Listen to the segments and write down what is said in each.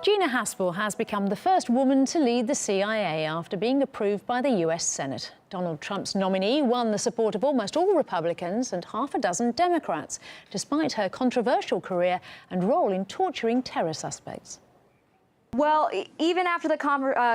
Gina Haspel has become the first woman to lead the CIA after being approved by the US Senate. Donald Trump's nominee won the support of almost all Republicans and half a dozen Democrats, despite her controversial career and role in torturing terror suspects. Well, even after the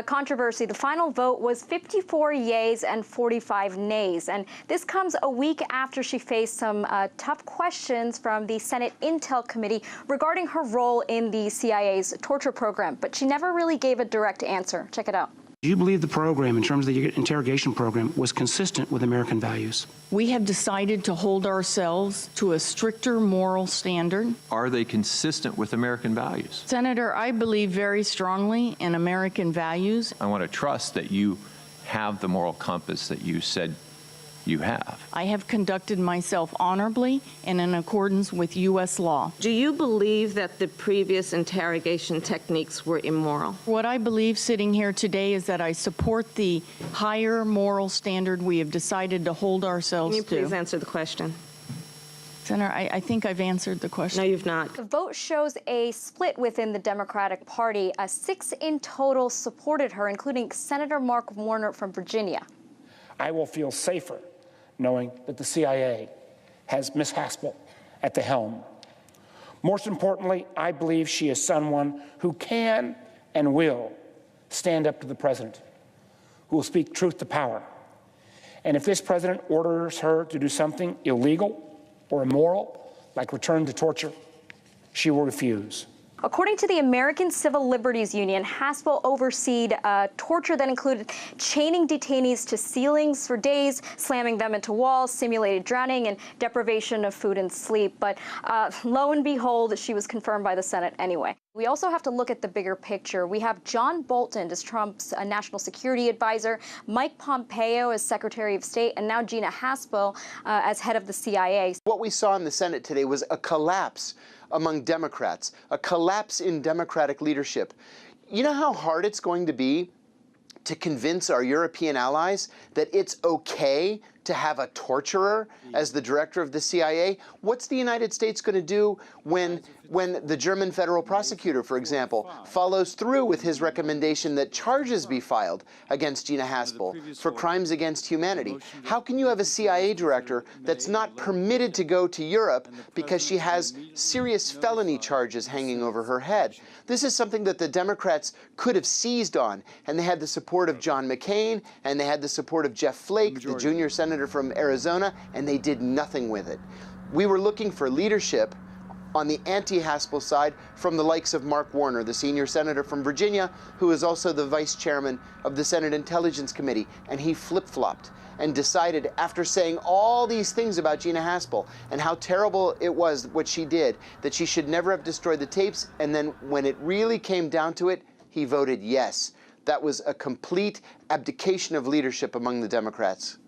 controversy, the final vote was 54 yeas and 45 nays. And this comes a week after she faced some tough questions from the Senate Intel Committee regarding her role in the CIA's torture program. But she never really gave a direct answer. Check it out. Do you believe the program, in terms of the interrogation program, was consistent with American values? We have decided to hold ourselves to a stricter moral standard. Are they consistent with American values? Senator, I believe very strongly in American values. I want to trust that you have the moral compass that you said you have. I have conducted myself honorably and in accordance with U.S. law. Do you believe that the previous interrogation techniques were immoral? What I believe sitting here today is that I support the higher moral standard we have decided to hold ourselves to. Can you please answer the question? Senator, I think I've answered the question. No, you've not. The vote shows a split within the Democratic Party. 6 in total supported her, including Senator Mark Warner from Virginia. I will feel safer knowing that the CIA has Ms. Haspel at the helm. Most importantly, I believe she is someone who can and will stand up to the president, who will speak truth to power. And if this president orders her to do something illegal or immoral, like return to torture, she will refuse. According to the American Civil Liberties Union, Haspel overseed torture that included chaining detainees to ceilings for days, slamming them into walls, simulated drowning, and deprivation of food and sleep. But lo and behold, she was confirmed by the Senate anyway. We also have to look at the bigger picture. We have John Bolton as Trump's national security advisor, Mike Pompeo as Secretary of State, and now Gina Haspel as head of the CIA. What we saw in the Senate today was a collapse among Democrats, a collapse in Democratic leadership. You know how hard it's going to be to convince our European allies that it's okay to have a torturer as the director of the CIA? What's the United States going to do when the German federal prosecutor, for example, follows through with his recommendation that charges be filed against Gina Haspel for crimes against humanity? How can you have a CIA director that's not permitted to go to Europe because she has serious felony charges hanging over her head? This is something that the Democrats could have seized on, and they had the support of John McCain, and they had the support of Jeff Flake, the junior senator from Arizona, and they did nothing with it. We were looking for leadership on the anti-Haspel side from the likes of Mark Warner, the senior senator from Virginia, who is also the vice chairman of the Senate Intelligence Committee, and he flip-flopped and decided, after saying all these things about Gina Haspel and how terrible it was what she did, that she should never have destroyed the tapes, and then when it really came down to it, he voted yes. That was a complete abdication of leadership among the Democrats.